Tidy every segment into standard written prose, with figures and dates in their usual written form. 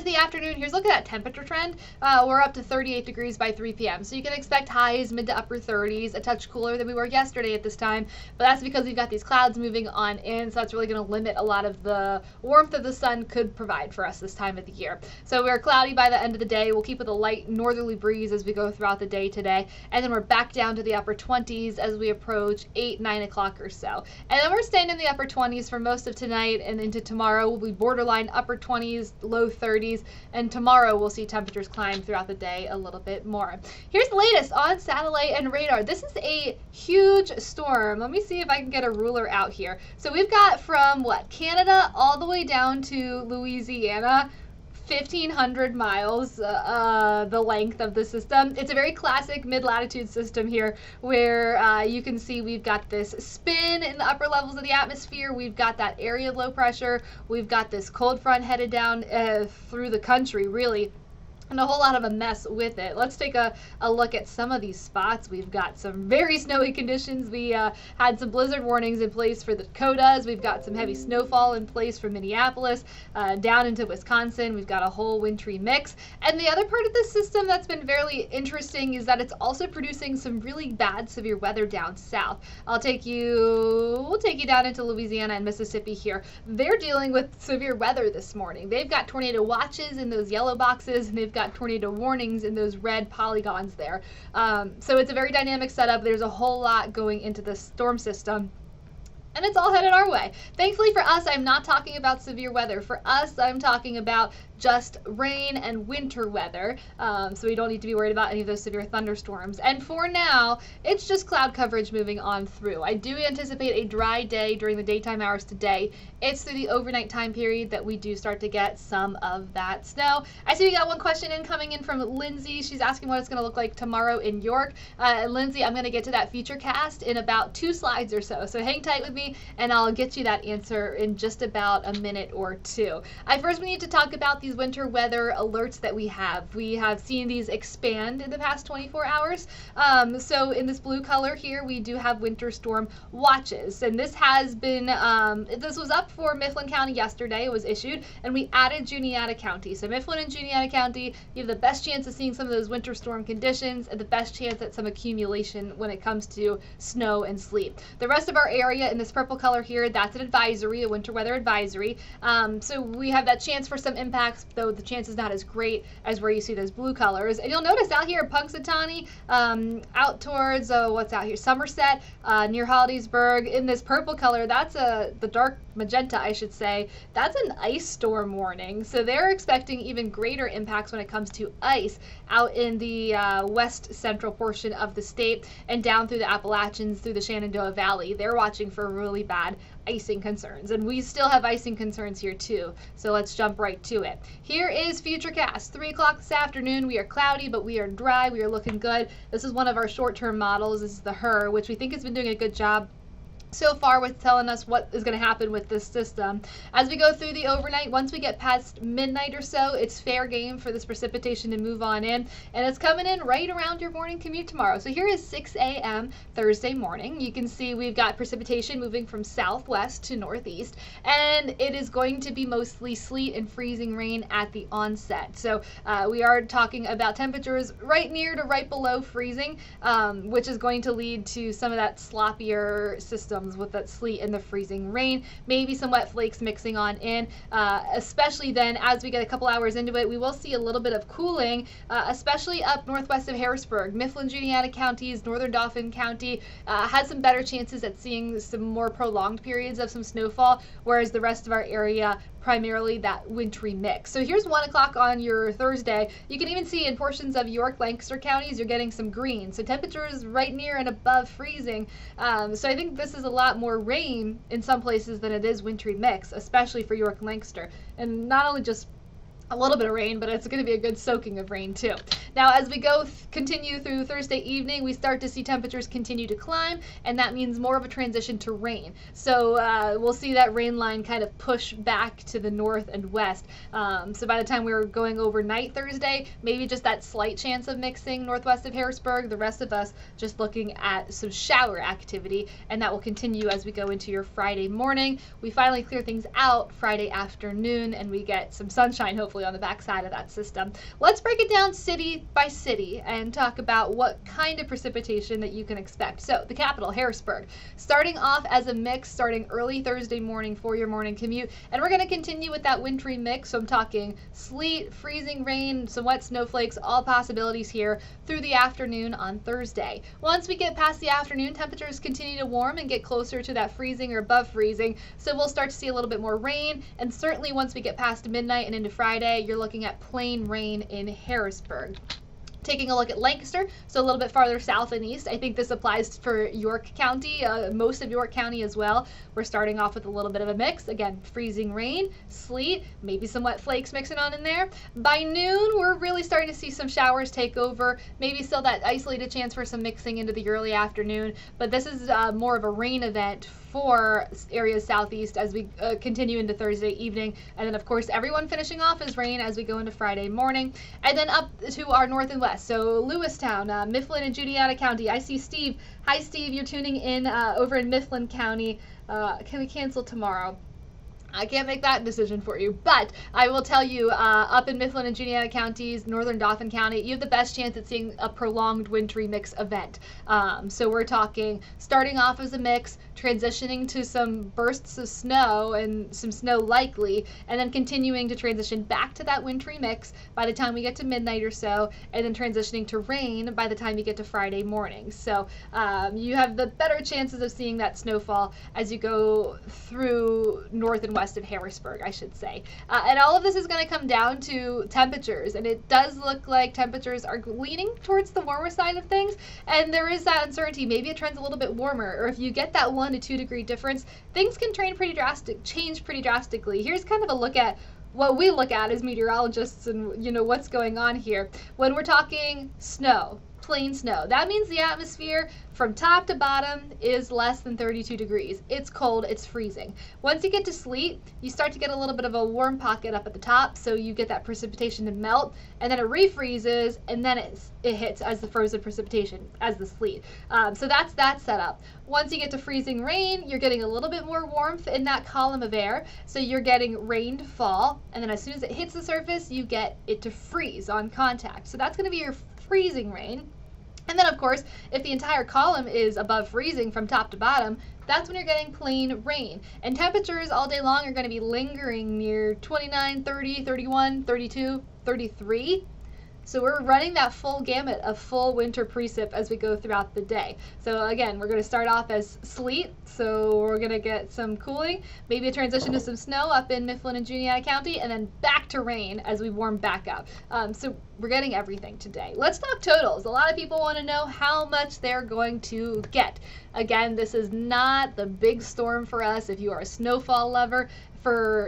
into the afternoon, here's a look at that temperature trend. We're up to 38 degrees by 3 p.m. So you can expect highs mid to upper 30s, a touch cooler than we were yesterday at this time. But that's because we've got these clouds moving on in. So that's really going to limit a lot of the warmth that the sun could provide for us this time of the year. So we're cloudy by the end of the day. We'll keep with a light northerly breeze as we go throughout the day today. And then we're back down to the upper 20s as we approach 8, 9 o'clock or so. And then we're staying in the upper 20s for most of tonight and into tomorrow. We'll be borderline upper 20s, low 30s. And tomorrow we'll see temperatures climb throughout the day a little bit more. Here's the latest on satellite and radar. This is a huge storm. Let me see if I can get a ruler out here. So we've got from Canada all the way down to Louisiana. 1,500 miles, the length of the system. It's a very classic mid-latitude system here where you can see we've got this spin in the upper levels of the atmosphere. We've got that area of low pressure. We've got this cold front headed down through the country, really. And a whole lot of a mess with it. Let's take a look at some of these spots. We've got some very snowy conditions. We had some blizzard warnings in place for the Dakotas. We've got some heavy snowfall in place for Minneapolis, down into Wisconsin. We've got a whole wintry mix. And the other part of this system that's been very interesting is that it's also producing some really bad severe weather down south. We'll take you down into Louisiana and Mississippi here. They're dealing with severe weather this morning. They've got tornado watches in those yellow boxes, and they've got tornado warnings in those red polygons there. So it's a very dynamic setup. There's a whole lot going into the storm system. And it's all headed our way. Thankfully for us, I'm not talking about severe weather. For us, I'm talking about just rain and winter weather. So we don't need to be worried about any of those severe thunderstorms. And for now, it's just cloud coverage moving on through. I do anticipate a dry day during the daytime hours today. It's through the overnight time period that we do start to get some of that snow. I see we got one question coming in from Lindsay. She's asking what it's going to look like tomorrow in York. Lindsay, I'm going to get to that Futurecast in about 2 slides or so. So hang tight with me and I'll get you that answer in just about a minute or two. First, we need to talk about these winter weather alerts that we have. We have seen these expand in the past 24 hours. So in this blue color here, we do have winter storm watches. And this has been, this was up for Mifflin County yesterday. It was issued, and we added Juniata County. So Mifflin and Juniata County, you have the best chance of seeing some of those winter storm conditions and the best chance at some accumulation when it comes to snow and sleet. The rest of our area in this purple color here, that's an advisory, a winter weather advisory. So we have that chance for some impacts, though the chance is not as great as where you see those blue colors. And you'll notice out here, Punxsutawney, out towards, what's out here, Somerset, near Hollidaysburg, in this purple color, that's the dark magenta, I should say, that's an ice storm warning. So they're expecting even greater impacts when it comes to ice out in the west central portion of the state and down through the Appalachians, through the Shenandoah Valley. They're watching for really bad icing concerns, and we still have icing concerns here too, so let's jump right to it. Here is Futurecast, 3 o'clock this afternoon. We are cloudy, but we are dry. We are looking good. This is one of our short-term models. This is the HER, which we think has been doing a good job so far with telling us what is going to happen with this system. As we go through the overnight, once we get past midnight or so, it's fair game for this precipitation to move on in, and it's coming in right around your morning commute tomorrow. So here is 6 a.m. Thursday morning. You can see we've got precipitation moving from southwest to northeast, and it is going to be mostly sleet and freezing rain at the onset. So we are talking about temperatures right near to right below freezing, which is going to lead to some of that sloppier system with that sleet and the freezing rain, maybe some wet flakes mixing on in, especially then as we get a couple hours into it, we will see a little bit of cooling, especially up northwest of Harrisburg. Mifflin, Juniata counties, northern Dauphin County had some better chances at seeing some more prolonged periods of some snowfall, whereas the rest of our area primarily that wintry mix. So here's 1 o'clock on your Thursday. You can even see in portions of York, Lancaster counties, you're getting some green. So temperatures right near and above freezing. So I think this is a lot more rain in some places than it is wintry mix, especially for York and Lancaster. And not only just a little bit of rain, but it's going to be a good soaking of rain too. Now, as we go continue through Thursday evening, we start to see temperatures continue to climb, and that means more of a transition to rain. So we'll see that rain line kind of push back to the north and west. So by the time we're going overnight Thursday, maybe just that slight chance of mixing northwest of Harrisburg. The rest of us just looking at some shower activity, and that will continue as we go into your Friday morning. We finally clear things out Friday afternoon, and we get some sunshine hopefully on the backside of that system. Let's break it down city by city and talk about what kind of precipitation that you can expect. So the capital, Harrisburg, starting off as a mix starting early Thursday morning for your morning commute, and we're going to continue with that wintry mix. So I'm talking sleet, freezing rain, some wet snowflakes, all possibilities here through the afternoon on Thursday. Once we get past the afternoon, temperatures continue to warm and get closer to that freezing or above freezing, so we'll start to see a little bit more rain, and certainly once we get past midnight and into Friday, you're looking at plain rain in Harrisburg. Taking a look at Lancaster, so a little bit farther south and east. I think this applies for York County, most of York County as well. We're starting off with a little bit of a mix. Again, freezing rain, sleet, maybe some wet flakes mixing on in there. By noon, we're really starting to see some showers take over. Maybe still that isolated chance for some mixing into the early afternoon, but this is more of a rain event for areas southeast as we continue into Thursday evening. And then of course everyone finishing off is rain as we go into Friday morning. And then up to our north and west. So Lewistown, Mifflin and Juniata County. I see Steve. Hi Steve, you're tuning in over in Mifflin County. Can we cancel tomorrow? I can't make that decision for you, but I will tell you, up in Mifflin and Juniata counties, northern Dauphin County, you have the best chance at seeing a prolonged wintry mix event. So we're talking starting off as a mix, transitioning to some bursts of snow and some snow likely, and then continuing to transition back to that wintry mix by the time we get to midnight or so, and then transitioning to rain by the time you get to Friday morning. So you have the better chances of seeing that snowfall as you go through north and west of Harrisburg, I should say. And all of this is going to come down to temperatures, and it does look like temperatures are leaning towards the warmer side of things, and there is that uncertainty. Maybe it trends a little bit warmer, or if you get that 1 to 2 degree difference, things can change pretty drastically. Here's kind of a look at what we look at as meteorologists and what's going on here. When we're talking snow, plain snow, that means the atmosphere from top to bottom is less than 32 degrees. It's cold, it's freezing. Once you get to sleet, you start to get a little bit of a warm pocket up at the top, so you get that precipitation to melt, and then it refreezes, and then it hits as the frozen precipitation, as the sleet. So that's that setup. Once you get to freezing rain, you're getting a little bit more warmth in that column of air, so you're getting rain to fall, and then as soon as it hits the surface, you get it to freeze on contact. So that's going to be your freezing rain. And then of course, if the entire column is above freezing from top to bottom, that's when you're getting plain rain. And temperatures all day long are going to be lingering near 29, 30, 31, 32, 33. So we're running that full gamut of full winter precip as we go throughout the day. So again, we're going to start off as sleet, so we're going to get some cooling, maybe a transition to some snow up in Mifflin and Juniata County, and then back to rain as we warm back up. So we're getting everything today. Let's talk totals. A lot of people want to know how much they're going to get. Again, this is not the big storm for us. If you are a snowfall lover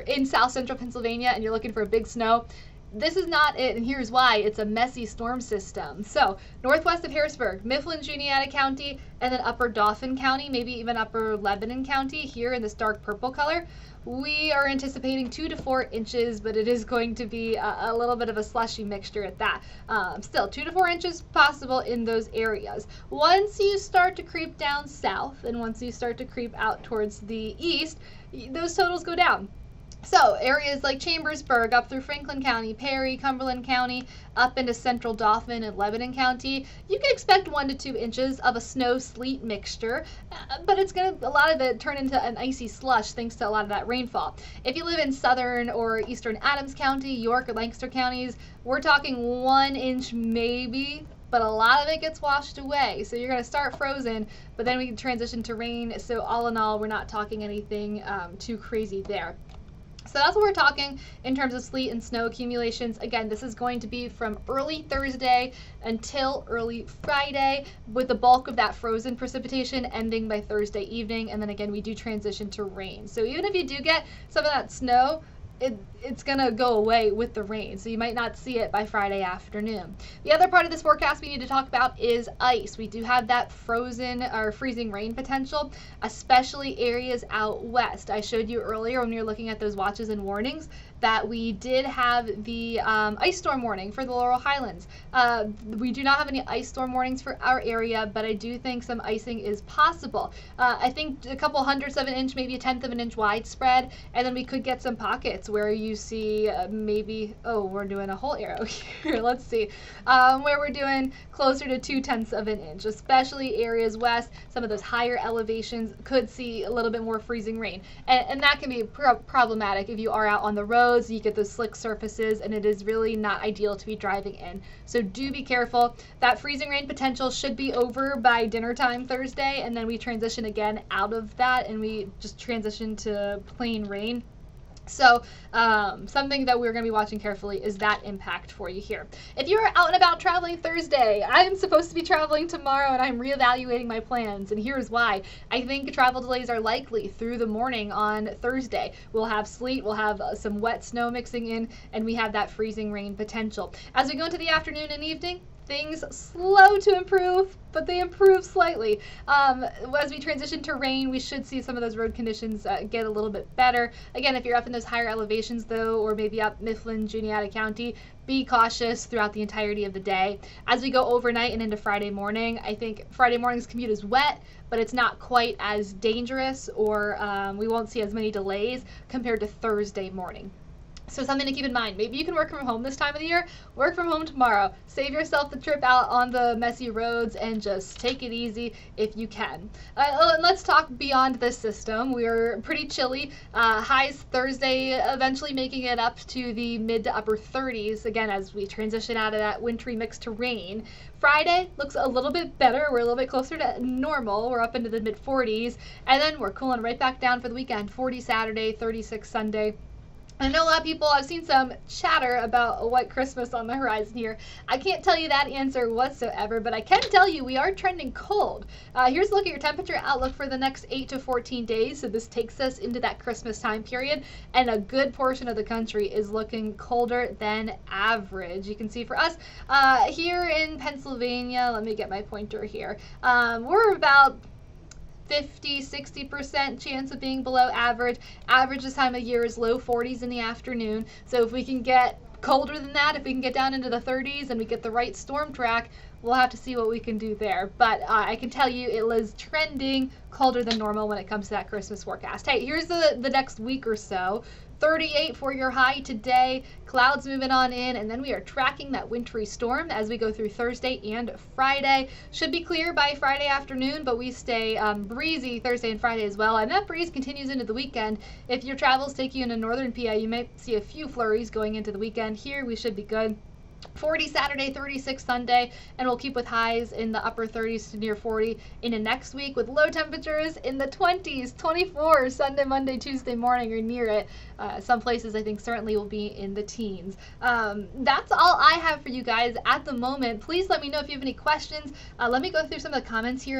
in South Central Pennsylvania and you're looking for a big snow, this is not it, and here's why. It's a messy storm system. So northwest of Harrisburg, Mifflin, Juniata County, and then upper Dauphin County, maybe even upper Lebanon County here in this dark purple color. We are anticipating 2 to 4 inches, but it is going to be a little bit of a slushy mixture at that. Still, 2 to 4 inches possible in those areas. Once you start to creep down south, and once you start to creep out towards the east, those totals go down. So areas like Chambersburg, up through Franklin County, Perry, Cumberland County, up into central Dauphin and Lebanon County, you can expect 1 to 2 inches of a snow-sleet mixture, but it's going to, a lot of it, turn into an icy slush thanks to a lot of that rainfall. If you live in southern or eastern Adams County, York or Lancaster counties, we're talking 1 inch maybe, but a lot of it gets washed away. So you're going to start frozen, but then we can transition to rain. So all in all, we're not talking anything too crazy there. So that's what we're talking in terms of sleet and snow accumulations. Again, this is going to be from early Thursday until early Friday, with the bulk of that frozen precipitation ending by Thursday evening. And then again, we do transition to rain. So even if you do get some of that snow, it's going to go away with the rain, so you might not see it by Friday afternoon. The other part of this forecast we need to talk about is ice. We do have that frozen or freezing rain potential, especially areas out west. I showed you earlier when we were looking at those watches and warnings that we did have the ice storm warning for the Laurel Highlands. We do not have any ice storm warnings for our area, but I do think some icing is possible. I think a couple hundredths of an inch, maybe a tenth of an inch widespread, and then we could get some pockets where you see maybe, oh, we're doing a whole arrow here. Let's see, where we're doing closer to 2/10 of an inch, especially areas west. Some of those higher elevations could see a little bit more freezing rain, and that can be problematic if you are out on the roads. You get those slick surfaces, and it is really not ideal to be driving in. So do be careful. That freezing rain potential should be over by dinner time Thursday, and then we transition again out of that, and we just transition to plain rain. So something that we're going to be watching carefully is that impact for you here. If you're out and about traveling Thursday, I am supposed to be traveling tomorrow, and I'm reevaluating my plans, and here's why. I think travel delays are likely through the morning on Thursday. We'll have sleet, we'll have some wet snow mixing in, and we have that freezing rain potential. As we go into the afternoon and evening, things slow to improve, but they improve slightly. As we transition to rain, we should see some of those road conditions get a little bit better. Again, if you're up in those higher elevations though, or maybe up Mifflin, Juniata County, be cautious throughout the entirety of the day. As we go overnight and into Friday morning, I think Friday morning's commute is wet, but it's not quite as dangerous, or we won't see as many delays compared to Thursday morning. So something to keep in mind. Maybe you can work from home this time of the year. Work from home tomorrow. Save yourself the trip out on the messy roads and just take it easy if you can. Let's talk beyond this system. We're pretty chilly. Highs Thursday eventually making it up to the mid to upper 30s, again, as we transition out of that wintry mix to rain. Friday looks a little bit better. We're a little bit closer to normal. We're up into the mid 40s. And then we're cooling right back down for the weekend. 40 Saturday, 36 Sunday. I know a lot of people, I've seen some chatter about a white Christmas on the horizon here. I can't tell you that answer whatsoever, but I can tell you we are trending cold. Here's a look at your temperature outlook for the next 8 to 14 days. So this takes us into that Christmas time period, and a good portion of the country is looking colder than average. You can see for us here in Pennsylvania, let me get my pointer here, we're about 50-60% chance of being below average. Average this time of year is low 40s in the afternoon. So if we can get colder than that, if we can get down into the 30s and we get the right storm track, we'll have to see what we can do there. But I can tell you it is trending colder than normal when it comes to that Christmas forecast. Hey, here's the next week or so. 38 for your high today, clouds moving on in, and then we are tracking that wintry storm as we go through Thursday and Friday. Should be clear by Friday afternoon, but we stay breezy Thursday and Friday as well, and that breeze continues into the weekend. If your travels take you into northern PA, you may see a few flurries going into the weekend. Here we should be good. 40 Saturday, 36 Sunday, and we'll keep with highs in the upper 30s to near 40 into next week, with low temperatures in the 20s, 24 Sunday, Monday, Tuesday morning, or near it. Some places I think certainly will be in the teens. That's all I have for you guys at the moment. Please let me know if you have any questions. Let me go through some of the comments here.